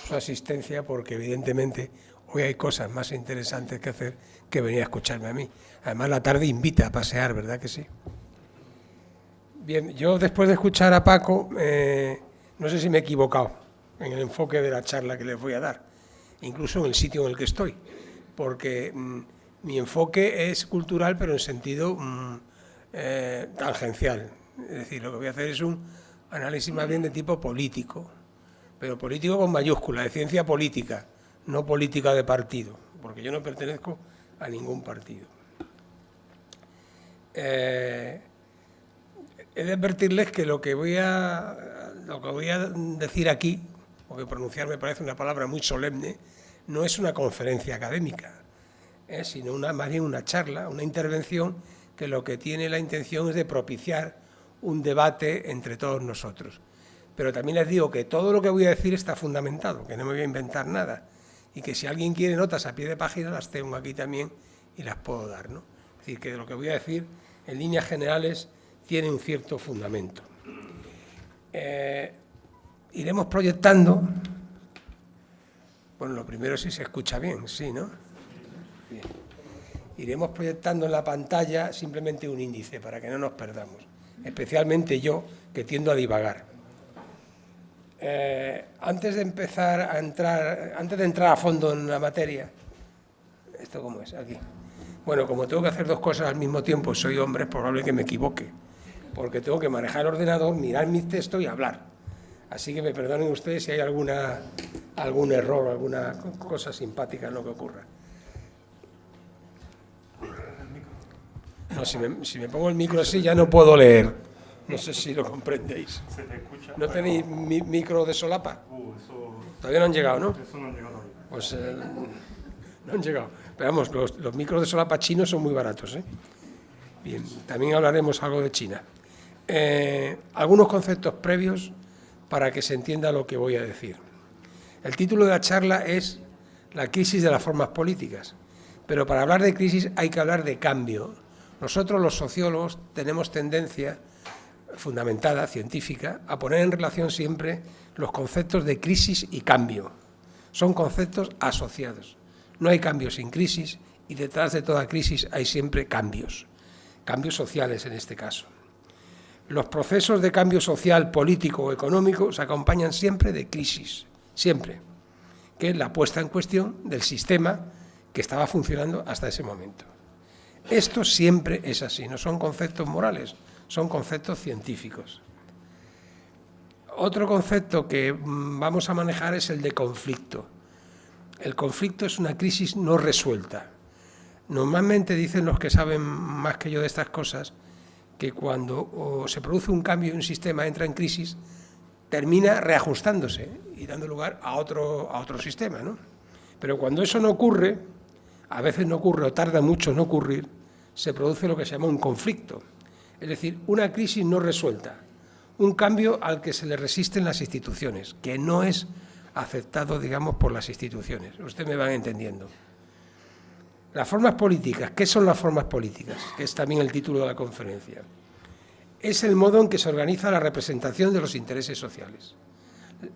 su asistencia, porque evidentemente hoy hay cosas más interesantes que hacer que venir a escucharme a mí. Además, la tarde invita a pasear, ¿verdad que sí? Bien, yo después de escuchar a Paco, no sé si me he equivocado en el enfoque de la charla que les voy a dar, incluso en el sitio en el que estoy, porque mi enfoque es cultural, pero en sentido tangencial. Es decir, lo que voy a hacer es un análisis más bien de tipo político, pero político con mayúscula, de ciencia política, no política de partido, porque yo no pertenezco a ningún partido. He de advertirles que lo que voy a decir aquí, porque pronunciar me parece una palabra muy solemne, no es una conferencia académica, sino más bien una charla, una intervención que lo que tiene la intención es de propiciar un debate entre todos nosotros. Pero también les digo que todo lo que voy a decir está fundamentado, que no me voy a inventar nada, y que si alguien quiere notas a pie de página las tengo aquí también y las puedo dar, ¿no? Es decir, que lo que voy a decir en líneas generales tiene un cierto fundamento. Iremos proyectando, bueno, lo primero si se escucha bien, sí, ¿no? Bien. Iremos proyectando en la pantalla simplemente un índice para que no nos perdamos, especialmente yo, que tiendo a divagar. Antes de entrar a fondo en la materia, ¿esto cómo es? Aquí. Bueno, como tengo que hacer dos cosas al mismo tiempo, soy hombre, es probable que me equivoque, porque tengo que manejar el ordenador, mirar mis textos y hablar. Así que me perdonen ustedes si hay algún error, alguna cosa simpática en lo que ocurra. No, si me pongo el micro así ya no puedo leer. No sé si lo comprendéis. ¿Se te escucha? ¿No tenéis micro de solapa? Eso... Todavía no han llegado, ¿no? Eso no ha llegado todavía. Pues no han llegado. Pero vamos, los micros de solapa chinos son muy baratos, ¿eh? Bien, también hablaremos algo de China. Algunos conceptos previos para que se entienda lo que voy a decir. El título de la charla es La crisis de las formas políticas, pero para hablar de crisis hay que hablar de cambio. Nosotros los sociólogos tenemos tendencia fundamentada, científica, a poner en relación siempre los conceptos de crisis y cambio. Son conceptos asociados. No hay cambio sin crisis y detrás de toda crisis hay siempre cambios sociales en este caso. Los procesos de cambio social, político o económico se acompañan siempre de crisis, siempre, que es la puesta en cuestión del sistema que estaba funcionando hasta ese momento. Esto siempre es así, no son conceptos morales, son conceptos científicos. Otro concepto que vamos a manejar es el de conflicto. El conflicto es una crisis no resuelta. Normalmente dicen los que saben más que yo de estas cosas que cuando se produce un cambio y un sistema entra en crisis, termina reajustándose y dando lugar a otro sistema, ¿no? Pero cuando eso no ocurre, a veces no ocurre o tarda mucho en ocurrir, se produce lo que se llama un conflicto. Es decir, una crisis no resuelta, un cambio al que se le resisten las instituciones, que no es aceptado, digamos, por las instituciones. Ustedes me van entendiendo. Las formas políticas, ¿qué son las formas políticas? Que es también el título de la conferencia. Es el modo en que se organiza la representación de los intereses sociales,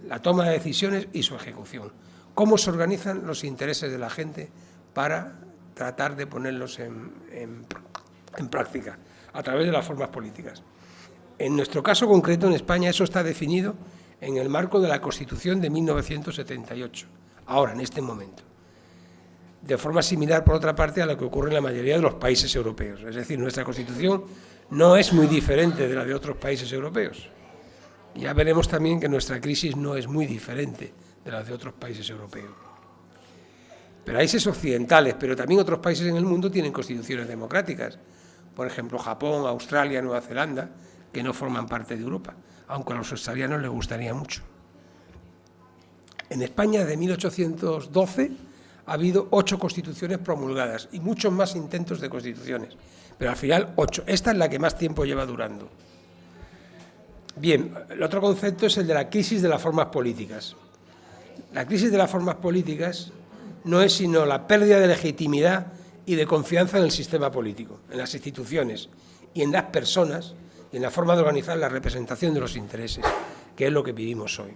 la toma de decisiones y su ejecución. ¿Cómo se organizan los intereses de la gente para tratar de ponerlos en práctica a través de las formas políticas? En nuestro caso concreto, en España, eso está definido en el marco de la Constitución de 1978, ahora, en este momento. De forma similar, por otra parte, a lo que ocurre en la mayoría de los países europeos. Es decir, nuestra Constitución no es muy diferente de la de otros países europeos. Ya veremos también que nuestra crisis no es muy diferente de la de otros países europeos. Países occidentales, pero también otros países en el mundo tienen constituciones democráticas. Por ejemplo, Japón, Australia, Nueva Zelanda, que no forman parte de Europa, aunque a los australianos les gustaría mucho. En España, desde 1812, ha habido 8 constituciones promulgadas y muchos más intentos de constituciones, pero al final 8. Esta es la que más tiempo lleva durando. Bien, el otro concepto es el de la crisis de las formas políticas. La crisis de las formas políticas no es sino la pérdida de legitimidad y de confianza en el sistema político, en las instituciones y en las personas y en la forma de organizar la representación de los intereses, que es lo que vivimos hoy.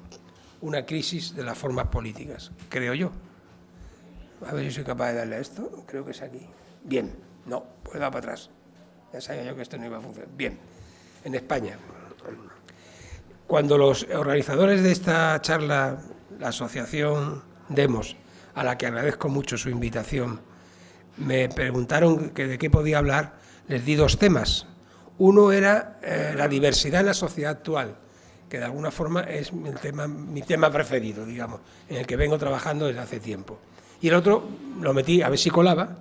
una crisis de las formas políticas, creo yo. A ver si soy capaz de darle a esto. Creo que es aquí. Bien. No, pues da para atrás. Ya sabía yo que esto no iba a funcionar. Bien. En España. Cuando los organizadores de esta charla, la asociación Demos, a la que agradezco mucho su invitación, me preguntaron que de qué podía hablar, les di dos temas. Uno era la diversidad en la sociedad actual, que de alguna forma es mi tema preferido, digamos, en el que vengo trabajando desde hace tiempo. Y el otro, lo metí, a ver si colaba,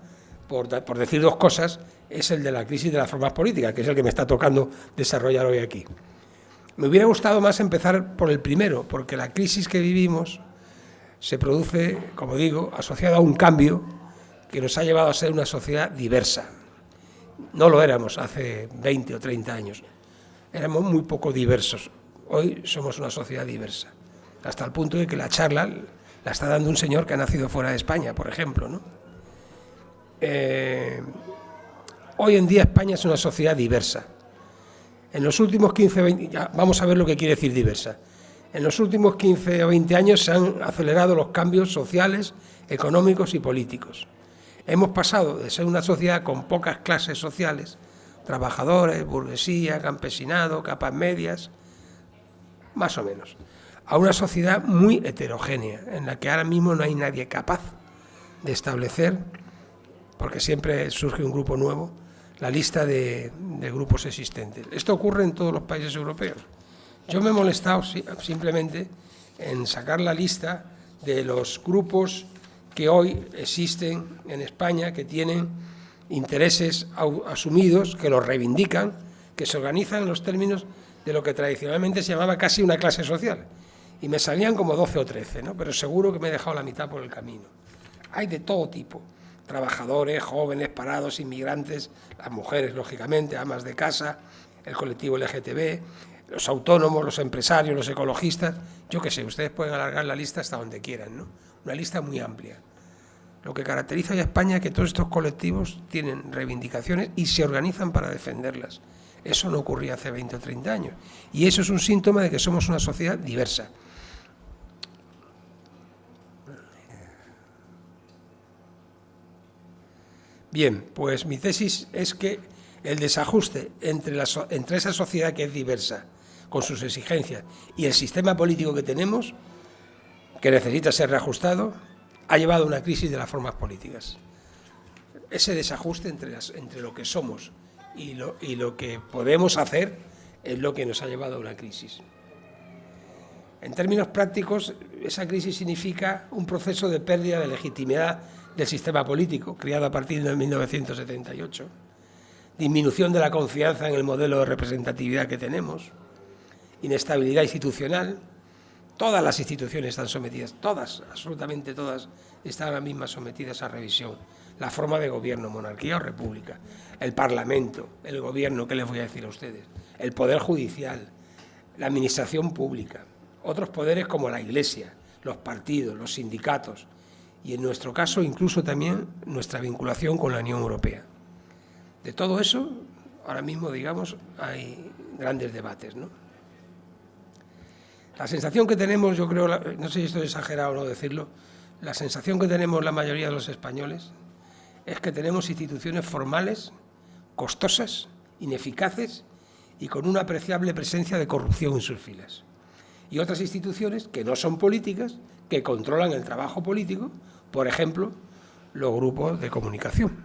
por decir dos cosas, es el de la crisis de las formas políticas, que es el que me está tocando desarrollar hoy aquí. Me hubiera gustado más empezar por el primero, porque la crisis que vivimos se produce, como digo, asociada a un cambio que nos ha llevado a ser una sociedad diversa. No lo éramos hace 20 o 30 años, éramos muy poco diversos. Hoy somos una sociedad diversa, hasta el punto de que la charla la está dando un señor que ha nacido fuera de España, por ejemplo, ¿no? Hoy en día España es una sociedad diversa. En los últimos 15 o 20, ya vamos a ver lo que quiere decir diversa. En los últimos 15 o 20 años se han acelerado los cambios sociales, económicos y políticos. Hemos pasado de ser una sociedad con pocas clases sociales, trabajadores, burguesía, campesinado, capas medias, más o menos, a una sociedad muy heterogénea, en la que ahora mismo no hay nadie capaz de establecer, porque siempre surge un grupo nuevo, la lista de grupos existentes. Esto ocurre en todos los países europeos. Yo me he molestado simplemente en sacar la lista de los grupos que hoy existen en España, que tienen intereses asumidos, que los reivindican, que se organizan en los términos de lo que tradicionalmente se llamaba casi una clase social. Y me salían como 12 o 13, ¿no? Pero seguro que me he dejado la mitad por el camino. Hay de todo tipo, trabajadores, jóvenes, parados, inmigrantes, las mujeres, lógicamente, amas de casa, el colectivo LGTB, los autónomos, los empresarios, los ecologistas, yo qué sé, ustedes pueden alargar la lista hasta donde quieran, ¿no? Una lista muy amplia. Lo que caracteriza a España es que todos estos colectivos tienen reivindicaciones y se organizan para defenderlas. Eso no ocurría hace 20 o 30 años. Y eso es un síntoma de que somos una sociedad diversa. Bien, pues mi tesis es que el desajuste entre esa sociedad que es diversa, con sus exigencias, y el sistema político que tenemos, que necesita ser reajustado, ha llevado a una crisis de las formas políticas. Ese desajuste entre lo que somos y lo que podemos hacer es lo que nos ha llevado a una crisis. En términos prácticos, esa crisis significa un proceso de pérdida de legitimidad del sistema político, creado a partir de 1978, disminución de la confianza en el modelo de representatividad que tenemos, inestabilidad institucional. Todas las instituciones están sometidas, todas, absolutamente todas, están ahora mismo sometidas a revisión. La forma de gobierno, monarquía o república, el Parlamento, el gobierno, ¿qué les voy a decir a ustedes? El Poder Judicial, la Administración Pública, otros poderes como la Iglesia, los partidos, los sindicatos y, en nuestro caso, incluso también nuestra vinculación con la Unión Europea. De todo eso, ahora mismo, digamos, hay grandes debates, ¿no? La sensación que tenemos, yo creo, no sé si esto es exagerado o no decirlo, la sensación que tenemos la mayoría de los españoles es que tenemos instituciones formales, costosas, ineficaces y con una apreciable presencia de corrupción en sus filas. Y otras instituciones que no son políticas, que controlan el trabajo político, por ejemplo, los grupos de comunicación,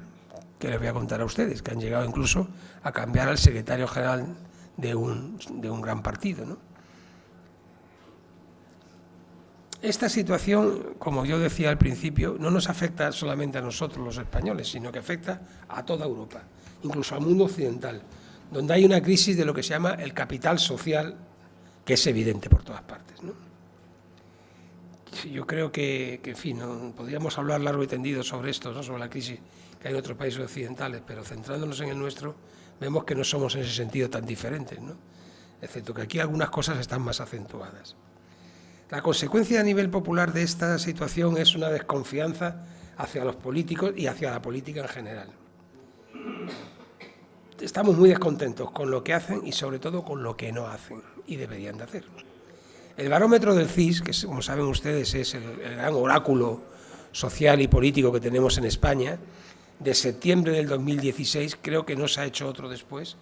que les voy a contar a ustedes, que han llegado incluso a cambiar al secretario general de un gran partido, ¿no? Esta situación, como yo decía al principio, no nos afecta solamente a nosotros los españoles, sino que afecta a toda Europa, incluso al mundo occidental, donde hay una crisis de lo que se llama el capital social, que es evidente por todas partes, ¿no? Yo creo que en fin, ¿no? Podríamos hablar largo y tendido sobre esto, ¿no? Sobre la crisis que hay en otros países occidentales, pero centrándonos en el nuestro, vemos que no somos en ese sentido tan diferentes, ¿no? Excepto que aquí algunas cosas están más acentuadas. La consecuencia a nivel popular de esta situación es una desconfianza hacia los políticos y hacia la política en general. Estamos muy descontentos con lo que hacen y sobre todo con lo que no hacen y deberían de hacer. El barómetro del CIS, que como saben ustedes es el gran oráculo social y político que tenemos en España, de septiembre del 2016, creo que no se ha hecho otro después,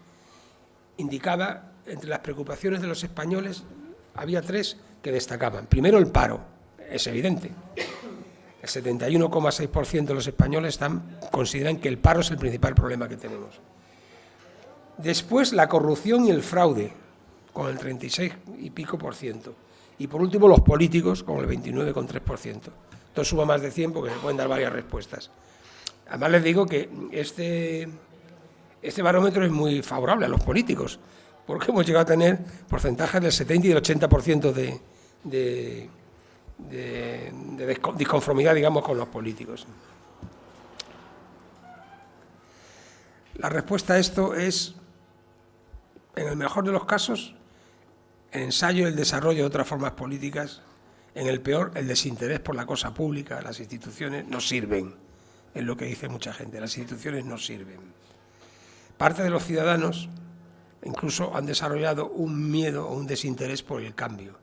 indicaba, entre las preocupaciones de los españoles, había 3 que destacaban. Primero, el paro, es evidente. El 71,6% de los españoles consideran que el paro es el principal problema que tenemos. Después, la corrupción y el fraude, con el 36 y pico por ciento. Y por último, los políticos, con el 29,3%. Esto suma más de 100 porque se pueden dar varias respuestas. Además, les digo que este barómetro es muy favorable a los políticos, porque hemos llegado a tener porcentajes del 70 y del 80% de disconformidad, digamos, con los políticos. La respuesta a esto es, en el mejor de los casos, el ensayo y el desarrollo de otras formas políticas, en el peor, el desinterés por la cosa pública. Las instituciones no sirven, es lo que dice mucha gente, las instituciones no sirven. Parte de los ciudadanos incluso han desarrollado un miedo o un desinterés por el cambio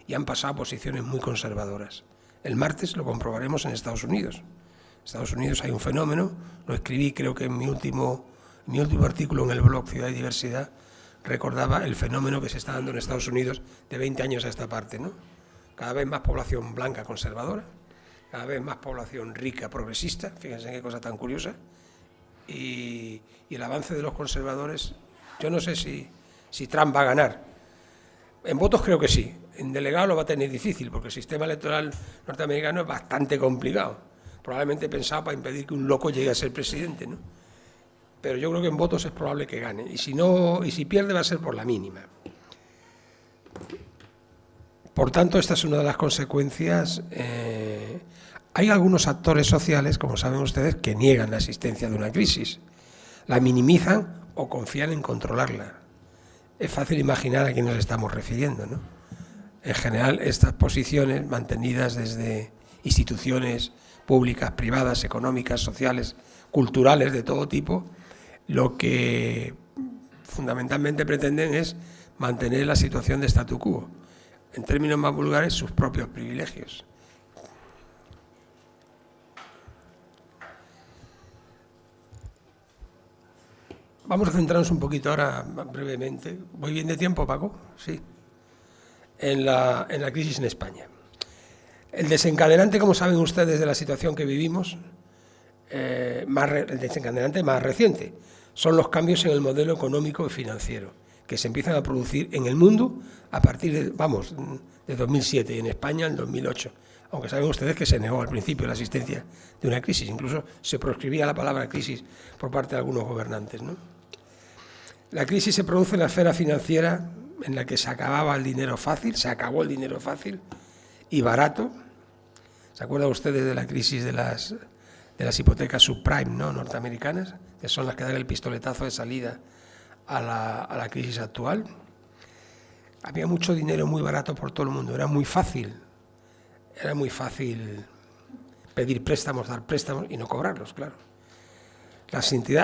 y han pasado a posiciones muy conservadoras. El martes lo comprobaremos en Estados Unidos. En Estados Unidos hay un fenómeno, lo escribí creo que en mi último artículo en el blog Ciudad y Diversidad, recordaba el fenómeno que se está dando en Estados Unidos de 20 años a esta parte, ¿no? Cada vez más población blanca conservadora, cada vez más población rica progresista, fíjense qué cosa tan curiosa, y el avance de los conservadores. Yo no sé si Trump va a ganar. En votos creo que sí, en delegados lo va a tener difícil, porque el sistema electoral norteamericano es bastante complicado, probablemente pensado para impedir que un loco llegue a ser presidente, ¿no? Pero yo creo que en votos es probable que gane, y si pierde va a ser por la mínima. Por tanto, esta es una de las consecuencias. Hay algunos actores sociales, como saben ustedes, que niegan la existencia de una crisis, la minimizan o confían en controlarla. Es fácil imaginar a quién nos estamos refiriendo, ¿no? En general, estas posiciones mantenidas desde instituciones públicas, privadas, económicas, sociales, culturales de todo tipo, lo que fundamentalmente pretenden es mantener la situación de statu quo, en términos más vulgares, sus propios privilegios. Vamos a centrarnos un poquito ahora, brevemente. ¿Voy bien de tiempo, Paco? Sí. En la crisis en España. El desencadenante, como saben ustedes, de la situación que vivimos, el desencadenante más reciente, son los cambios en el modelo económico y financiero, que se empiezan a producir en el mundo a partir de 2007 y en España en 2008. Aunque saben ustedes que se negó al principio la existencia de una crisis, incluso se proscribía la palabra crisis por parte de algunos gobernantes, ¿no? La crisis se produce en la esfera financiera, en la que se acabó el dinero fácil y barato. ¿Se acuerdan ustedes de la crisis de las hipotecas subprime, ¿no?, norteamericanas, que son las que dan el pistoletazo de salida a la crisis actual? Había mucho dinero muy barato por todo el mundo, era muy fácil pedir préstamos, dar préstamos y no cobrarlos, claro.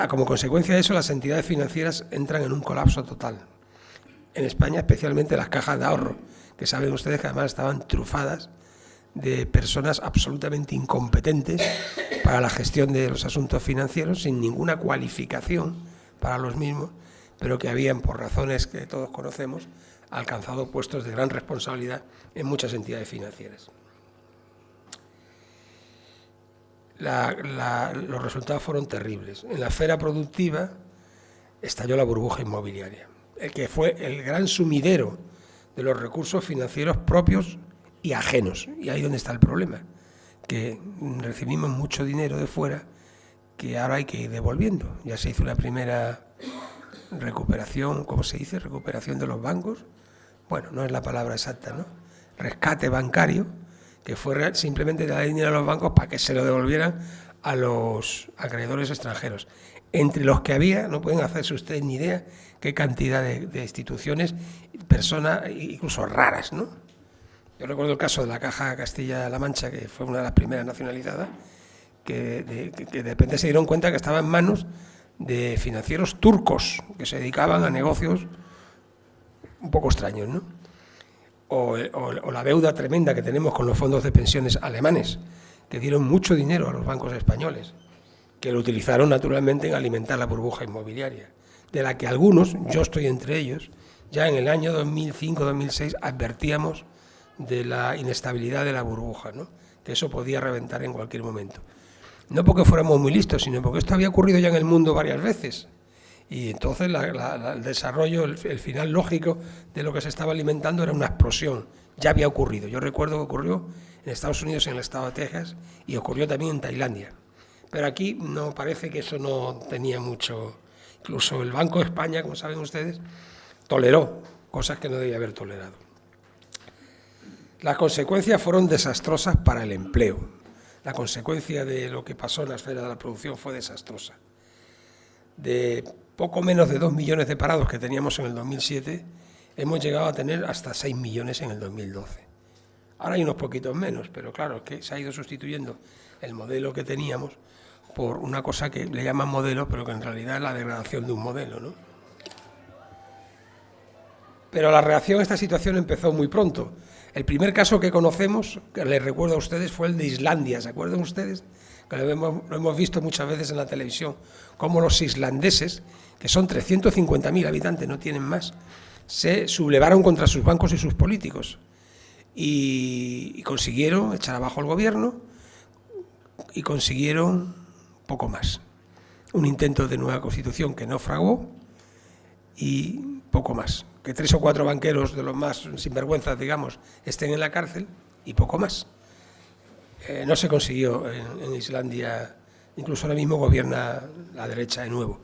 Como consecuencia de eso, las entidades financieras entran en un colapso total. En España, especialmente las cajas de ahorro, que saben ustedes que además estaban trufadas de personas absolutamente incompetentes para la gestión de los asuntos financieros, sin ninguna cualificación para los mismos, pero que habían, por razones que todos conocemos, alcanzado puestos de gran responsabilidad en muchas entidades financieras. Los resultados fueron terribles. En la esfera productiva estalló la burbuja inmobiliaria, que fue el gran sumidero de los recursos financieros propios y ajenos. Y ahí es donde está el problema, que recibimos mucho dinero de fuera que ahora hay que ir devolviendo. Ya se hizo una primera recuperación, ¿cómo se dice? Recuperación de los bancos. Bueno, no es la palabra exacta, ¿no? Rescate bancario, que fue simplemente dar dinero a los bancos para que se lo devolvieran a los acreedores extranjeros. Entre los que había, no pueden hacerse ustedes ni idea qué cantidad de instituciones, personas incluso raras, ¿no? Yo recuerdo el caso de la Caja Castilla-La Mancha, que fue una de las primeras nacionalizadas, que de repente se dieron cuenta que estaba en manos de financieros turcos que se dedicaban a negocios un poco extraños, ¿no? o la deuda tremenda que tenemos con los fondos de pensiones alemanes, que dieron mucho dinero a los bancos españoles, que lo utilizaron naturalmente en alimentar la burbuja inmobiliaria, de la que algunos, yo estoy entre ellos, ya en el año 2005-2006 advertíamos de la inestabilidad de la burbuja, ¿no? Que eso podía reventar en cualquier momento. No porque fuéramos muy listos, sino porque esto había ocurrido ya en el mundo varias veces. Y entonces el desarrollo, el final lógico de lo que se estaba alimentando era una explosión. Ya había ocurrido. Yo recuerdo que ocurrió en Estados Unidos, en el estado de Texas, y ocurrió también en Tailandia. Pero aquí no parece que eso no tenía mucho. Incluso el Banco de España, como saben ustedes, toleró cosas que no debía haber tolerado. Las consecuencias fueron desastrosas para el empleo. La consecuencia de lo que pasó en la esfera de la producción fue desastrosa. De poco menos de 2 millones de parados que teníamos en el 2007, hemos llegado a tener hasta 6 millones en el 2012. Ahora hay unos poquitos menos, pero claro, es que se ha ido sustituyendo el modelo que teníamos por una cosa que le llaman modelo, pero que en realidad es la degradación de un modelo, ¿no? Pero la reacción a esta situación empezó muy pronto. El primer caso que conocemos, que les recuerdo a ustedes, fue el de Islandia. ¿Se acuerdan ustedes? Que lo hemos visto muchas veces en la televisión, cómo los islandeses, que son 350.000 habitantes, no tienen más, se sublevaron contra sus bancos y sus políticos. Y consiguieron echar abajo el gobierno y consiguieron poco más. Un intento de nueva constitución que no fraguó y poco más. Que 3 o 4 banqueros de los más sinvergüenzas, digamos, estén en la cárcel y poco más. No se consiguió en Islandia, incluso ahora mismo gobierna la derecha de nuevo,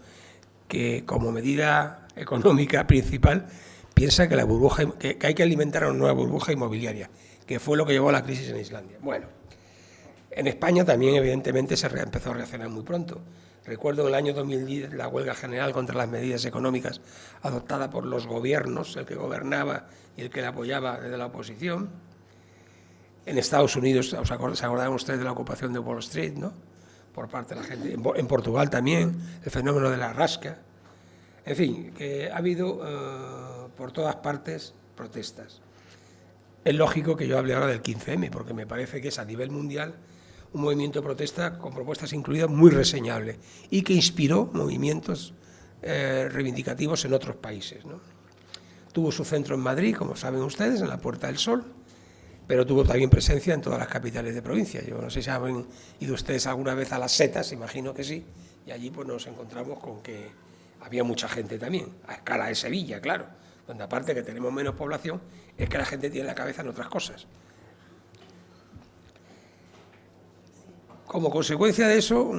que como medida económica principal piensa que la burbuja, que hay que alimentar una nueva burbuja inmobiliaria, que fue lo que llevó a la crisis en Islandia. Bueno, en España también evidentemente se empezó a reaccionar muy pronto. Recuerdo en el año 2010 la huelga general contra las medidas económicas adoptada por los gobiernos, el que gobernaba y el que le apoyaba desde la oposición. En Estados Unidos, se acordarán ustedes de la ocupación de Wall Street, ¿no? Por parte de la gente. En Portugal también, el fenómeno de la rasca. En fin, que ha habido por todas partes protestas. Es lógico que yo hable ahora del 15M, porque me parece que es a nivel mundial un movimiento de protesta con propuestas incluidas muy reseñable y que inspiró movimientos reivindicativos en otros países, ¿no? Tuvo su centro en Madrid, como saben ustedes, en la Puerta del Sol, pero tuvo también presencia en todas las capitales de provincia. Yo no sé si han ido ustedes alguna vez a Las Setas, imagino que sí, y allí pues nos encontramos con que había mucha gente también, a escala de Sevilla, claro, donde aparte que tenemos menos población, es que la gente tiene la cabeza en otras cosas. Como consecuencia de eso,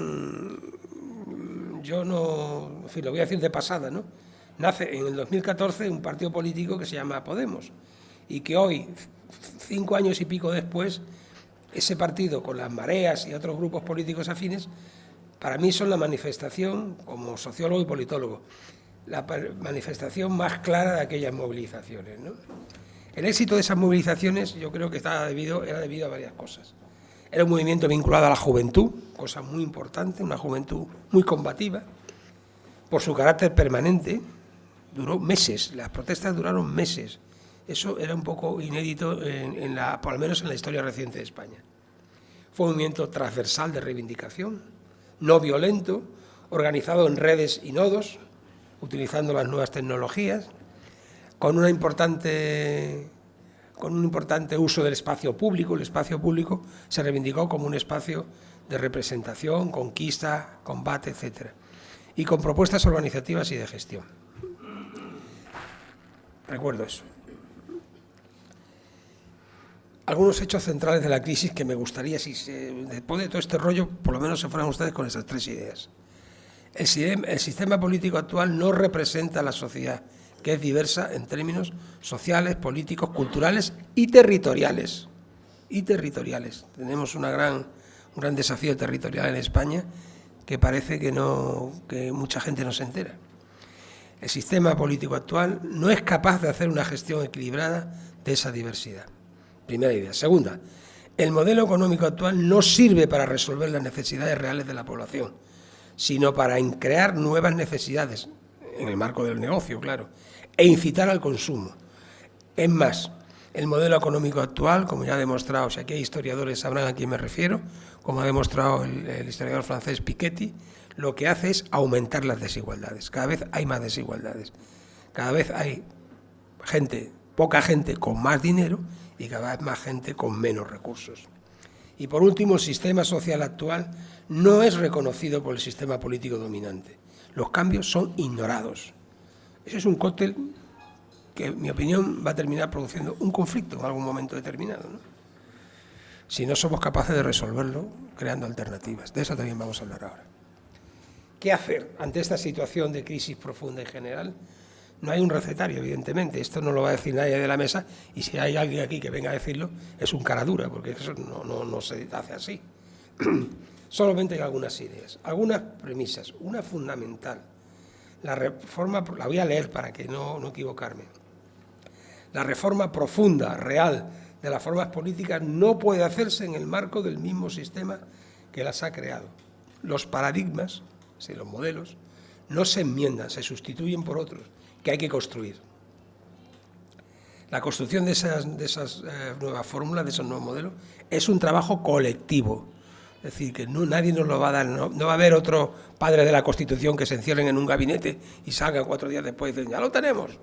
yo no, en fin, lo voy a decir de pasada, ¿no? Nace en el 2014 un partido político que se llama Podemos y que hoy, 5 años y pico después, ese partido con las mareas y otros grupos políticos afines, para mí son la manifestación, como sociólogo y politólogo, la manifestación más clara de aquellas movilizaciones, ¿no? El éxito de esas movilizaciones yo creo que era debido a varias cosas. Era un movimiento vinculado a la juventud, cosa muy importante, una juventud muy combativa, por su carácter permanente. Duró meses, las protestas duraron meses. Eso era un poco inédito, por lo menos en la historia reciente de España. Fue un movimiento transversal de reivindicación, no violento, organizado en redes y nodos, utilizando las nuevas tecnologías, con un importante uso del espacio público. El espacio público se reivindicó como un espacio de representación, conquista, combate, etc. Y con propuestas organizativas y de gestión. Recuerdo eso. Algunos hechos centrales de la crisis que me gustaría, después de todo este rollo, por lo menos se fueran ustedes con esas 3 ideas. El sistema político actual no representa a la sociedad, que es diversa en términos sociales, políticos, culturales y territoriales. Tenemos un gran desafío territorial en España que parece que mucha gente no se entera. El sistema político actual no es capaz de hacer una gestión equilibrada de esa diversidad. Primera idea. Segunda, el modelo económico actual no sirve para resolver las necesidades reales de la población, sino para crear nuevas necesidades, en el marco del negocio, claro, e incitar al consumo. Es más, El modelo económico actual, como ya ha demostrado, si aquí hay historiadores sabrán a quién me refiero, como ha demostrado el historiador francés Piketty, lo que hace es aumentar las desigualdades. Cada vez hay más desigualdades. Cada vez hay poca gente con más dinero y cada vez más gente con menos recursos. Y por último, el sistema social actual no es reconocido por el sistema político dominante. Los cambios son ignorados. Ese es un cóctel que, en mi opinión, va a terminar produciendo un conflicto en algún momento determinado, ¿no? Si no somos capaces de resolverlo creando alternativas. De eso también vamos a hablar ahora. ¿Qué hacer ante esta situación de crisis profunda y general? No hay un recetario, evidentemente, esto no lo va a decir nadie de la mesa, y si hay alguien aquí que venga a decirlo, es un cara dura, porque eso no se hace así. Solamente hay algunas ideas, algunas premisas. Una fundamental, la reforma, la voy a leer para que no equivocarme. La reforma profunda, real, de las formas políticas no puede hacerse en el marco del mismo sistema que las ha creado. Los paradigmas, los modelos, no se enmiendan, se sustituyen por otros que hay que construir. La construcción de esas nuevas fórmulas, de esos nuevos modelos, es un trabajo colectivo. Es decir, que nadie nos lo va a dar, no va a haber otro padre de la Constitución que se encierren en un gabinete y salgan 4 días después y dicen, ya lo tenemos.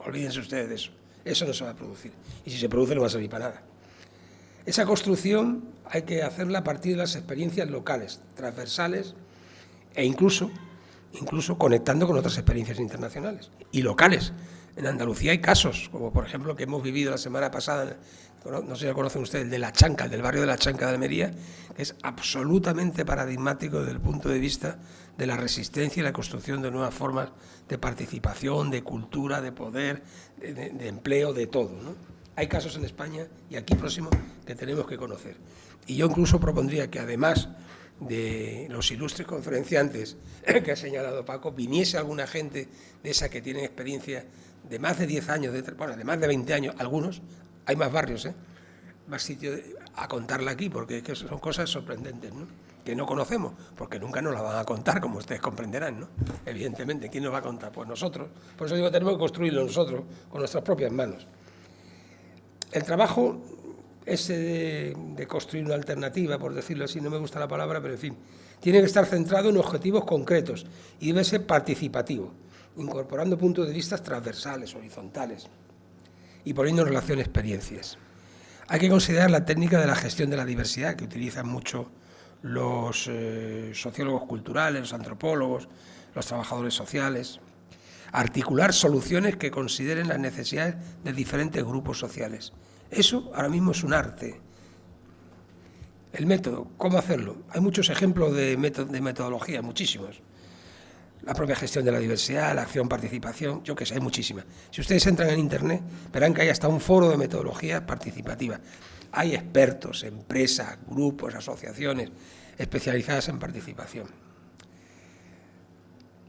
Olvídense ustedes de eso. Eso no se va a producir. Y si se produce no va a servir para nada. Esa construcción hay que hacerla a partir de las experiencias locales, transversales e incluso conectando con otras experiencias internacionales y locales. En Andalucía hay casos, como por ejemplo que hemos vivido la semana pasada, no sé si lo conocen ustedes, el de La Chanca, el del barrio de La Chanca de Almería, que es absolutamente paradigmático desde el punto de vista de la resistencia y la construcción de nuevas formas de participación, de cultura, de poder, de empleo, de todo, ¿no? Hay casos en España y aquí próximo que tenemos que conocer. Y yo incluso propondría que además de los ilustres conferenciantes que ha señalado Paco, viniese alguna gente de esa que tiene experiencia de más de 10 años, de más de 20 años, algunos, hay más barrios, más sitios a contarla aquí, porque son cosas sorprendentes, ¿no? Que no conocemos, porque nunca nos la van a contar, como ustedes comprenderán, ¿no? Evidentemente, ¿quién nos va a contar? Pues nosotros. Por eso digo, tenemos que construirlo nosotros, con nuestras propias manos. El trabajo ese de construir una alternativa, por decirlo así, no me gusta la palabra, pero en fin, tiene que estar centrado en objetivos concretos y debe ser participativo, incorporando puntos de vista transversales, horizontales y poniendo en relación experiencias. Hay que considerar la técnica de la gestión de la diversidad, que utilizan mucho los sociólogos culturales, los antropólogos, los trabajadores sociales. Articular soluciones que consideren las necesidades de diferentes grupos sociales. Eso ahora mismo es un arte. El método, ¿cómo hacerlo? Hay muchos ejemplos de metodología, muchísimos. La propia gestión de la diversidad, la acción, participación, yo qué sé, hay muchísimas. Si ustedes entran en Internet, verán que hay hasta un foro de metodología participativa. Hay expertos, empresas, grupos, asociaciones especializadas en participación.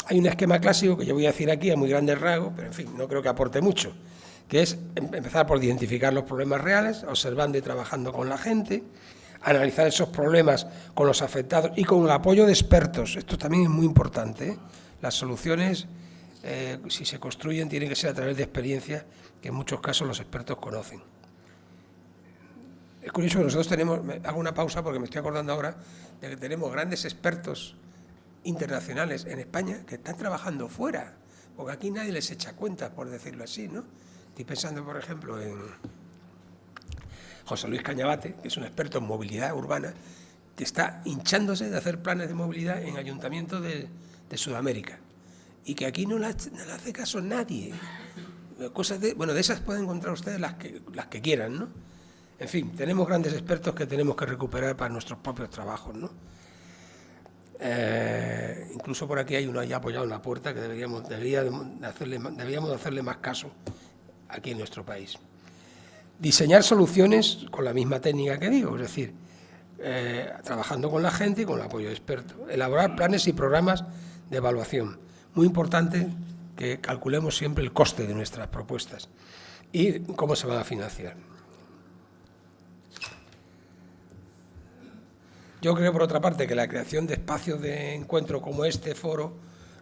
Hay un esquema clásico que yo voy a decir aquí a muy grandes rasgos, pero en fin, no creo que aporte mucho, que es empezar por identificar los problemas reales, observando y trabajando con la gente, analizar esos problemas con los afectados y con el apoyo de expertos. Esto también es muy importante, ¿eh? Las soluciones, si se construyen, tienen que ser a través de experiencias que en muchos casos los expertos conocen. Es curioso que nosotros tenemos, hago una pausa porque me estoy acordando ahora de que tenemos grandes expertos internacionales en España que están trabajando fuera, porque aquí nadie les echa cuenta, por decirlo así, ¿no? Estoy pensando, por ejemplo, en José Luis Cañabate, que es un experto en movilidad urbana, que está hinchándose de hacer planes de movilidad en ayuntamientos de Sudamérica, y que aquí no le hace caso nadie. Cosas de esas pueden encontrar ustedes las que quieran, ¿no? En fin, tenemos grandes expertos que tenemos que recuperar para nuestros propios trabajos, ¿no? Incluso por aquí hay uno allá apoyado en la puerta que deberíamos hacerle más caso aquí en nuestro país. Diseñar soluciones con la misma técnica que digo, es decir, trabajando con la gente y con el apoyo de expertos. Elaborar planes y programas de evaluación. Muy importante que calculemos siempre el coste de nuestras propuestas y cómo se van a financiar. Yo creo, por otra parte, que la creación de espacios de encuentro como este foro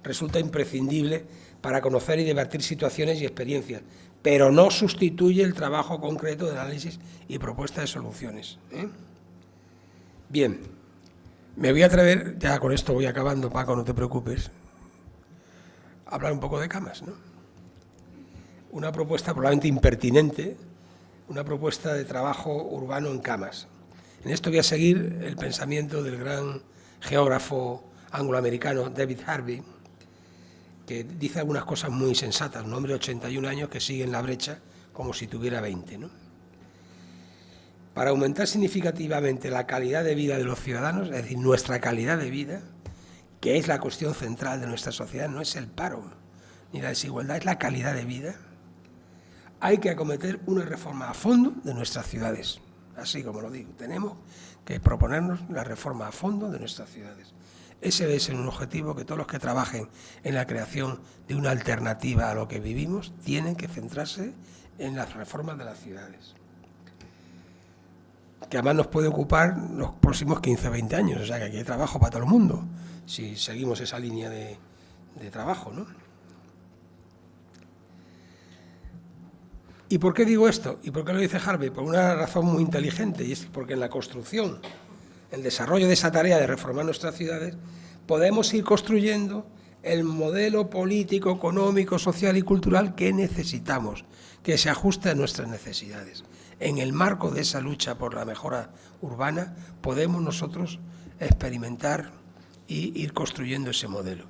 resulta imprescindible para conocer y debatir situaciones y experiencias, pero no sustituye el trabajo concreto de análisis y propuesta de soluciones. Bien, me voy a atrever, ya con esto voy acabando, Paco, no te preocupes, a hablar un poco de camas, ¿no? Una propuesta probablemente impertinente, una propuesta de trabajo urbano en camas. En esto voy a seguir el pensamiento del gran geógrafo angloamericano David Harvey, que dice algunas cosas muy sensatas, un hombre de 81 años que sigue en la brecha como si tuviera 20, ¿no? Para aumentar significativamente la calidad de vida de los ciudadanos, es decir, nuestra calidad de vida, que es la cuestión central de nuestra sociedad, no es el paro ni la desigualdad, es la calidad de vida, hay que acometer una reforma a fondo de nuestras ciudades. Así como lo digo, tenemos que proponernos la reforma a fondo de nuestras ciudades. Ese debe ser un objetivo que todos los que trabajen en la creación de una alternativa a lo que vivimos tienen que centrarse en las reformas de las ciudades, que además nos puede ocupar los próximos 15 o 20 años, o sea que aquí hay trabajo para todo el mundo, si seguimos esa línea de trabajo, ¿no? ¿Y por qué digo esto? ¿Y por qué lo dice Harvey? Por una razón muy inteligente, y es porque en la construcción, el desarrollo de esa tarea de reformar nuestras ciudades, podemos ir construyendo el modelo político, económico, social y cultural que necesitamos, que se ajuste a nuestras necesidades. En el marco de esa lucha por la mejora urbana, podemos nosotros experimentar y ir construyendo ese modelo.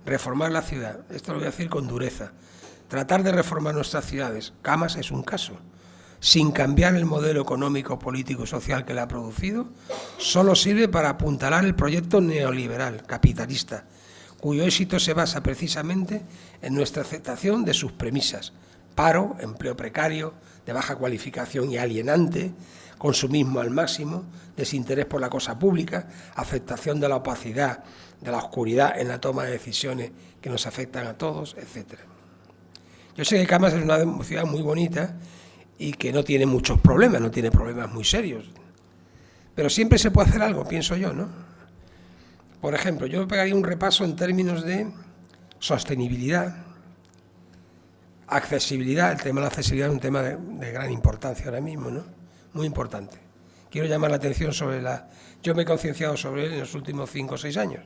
Reformar la ciudad, esto lo voy a decir con dureza. Tratar de reformar nuestras ciudades, Camas es un caso, sin cambiar el modelo económico, político y social que la ha producido, solo sirve para apuntalar el proyecto neoliberal, capitalista, cuyo éxito se basa precisamente en nuestra aceptación de sus premisas: paro, empleo precario, de baja cualificación y alienante, consumismo al máximo, desinterés por la cosa pública, aceptación de la opacidad, de la oscuridad en la toma de decisiones que nos afectan a todos, etc. Yo sé que Camas es una ciudad muy bonita y que no tiene muchos problemas, no tiene problemas muy serios, pero siempre se puede hacer algo, pienso yo, ¿no? Por ejemplo, yo pegaría un repaso en términos de sostenibilidad, accesibilidad. El tema de la accesibilidad es un tema de gran importancia ahora mismo, ¿no? Muy importante. Quiero llamar la atención sobre yo me he concienciado sobre él en los últimos 5 o 6 años.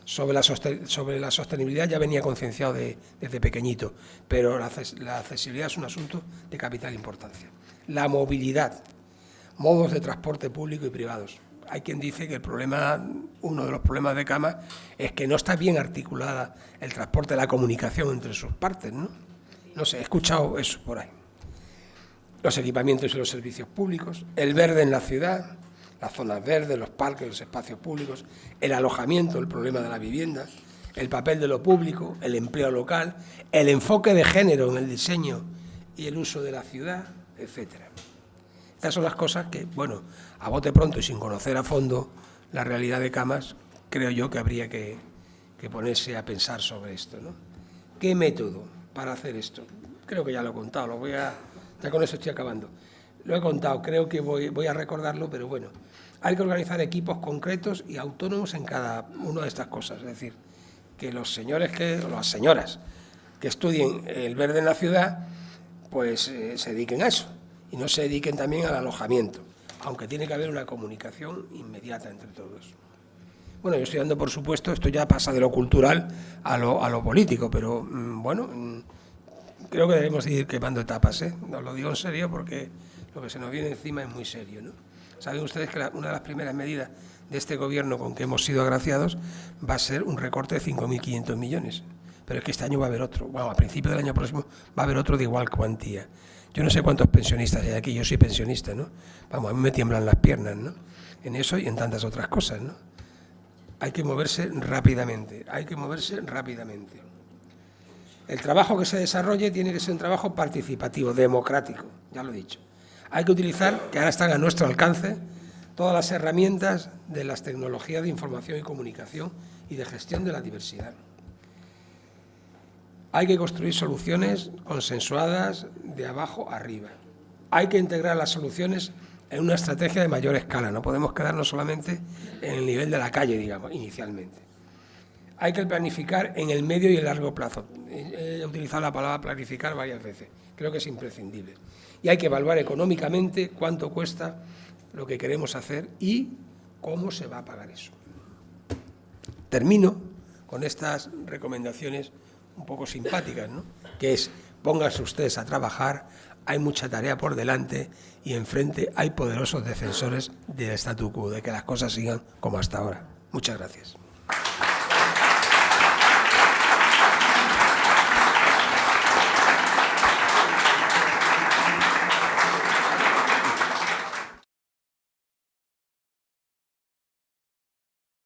Sobre la sostenibilidad ya venía concienciado desde pequeñito, pero la accesibilidad es un asunto de capital importancia. La movilidad, modos de transporte público y privados. Hay quien dice que uno de los problemas de Camas es que no está bien articulada el transporte, la comunicación entre sus partes, ¿no? No sé, he escuchado eso por ahí. Los equipamientos y los servicios públicos, el verde en la ciudad, las zonas verdes, los parques, los espacios públicos, el alojamiento, el problema de la vivienda, el papel de lo público, el empleo local, el enfoque de género en el diseño y el uso de la ciudad, etcétera. Estas son las cosas que, bueno, a bote pronto y sin conocer a fondo la realidad de Camas, creo yo que habría que ponerse a pensar sobre esto, ¿no? ¿Qué método para hacer esto? Creo que ya lo he contado, ya con eso estoy acabando. Lo he contado, creo que voy a recordarlo, pero bueno, hay que organizar equipos concretos y autónomos en cada una de estas cosas. Es decir, que las señoras que estudien el verde en la ciudad, pues se dediquen a eso y no se dediquen también al alojamiento, aunque tiene que haber una comunicación inmediata entre todos. Bueno, yo estoy dando, por supuesto, esto ya pasa de lo cultural a lo político, pero bueno, creo que debemos ir quemando etapas, ¿eh? Os lo digo en serio porque lo que se nos viene encima es muy serio, ¿no? Saben ustedes que una de las primeras medidas de este gobierno con que hemos sido agraciados va a ser un recorte de 5.500 millones. Pero es que este año va a haber otro. Bueno, a principios del año próximo va a haber otro de igual cuantía. Yo no sé cuántos pensionistas hay aquí, yo soy pensionista, ¿no? Vamos, a mí me tiemblan las piernas, ¿no? En eso y en tantas otras cosas, ¿no? Hay que moverse rápidamente, El trabajo que se desarrolle tiene que ser un trabajo participativo, democrático, ya lo he dicho. Hay que utilizar, que ahora están a nuestro alcance, todas las herramientas de las tecnologías de información y comunicación y de gestión de la diversidad. Hay que construir soluciones consensuadas de abajo arriba. Hay que integrar las soluciones en una estrategia de mayor escala. No podemos quedarnos solamente en el nivel de la calle, digamos, inicialmente. Hay que planificar en el medio y el largo plazo. He utilizado la palabra planificar varias veces. Creo que es imprescindible. Y hay que evaluar económicamente cuánto cuesta lo que queremos hacer y cómo se va a pagar eso. Termino con estas recomendaciones un poco simpáticas, ¿no? Que es: pónganse ustedes a trabajar, hay mucha tarea por delante y enfrente hay poderosos defensores del statu quo, de que las cosas sigan como hasta ahora. Muchas gracias.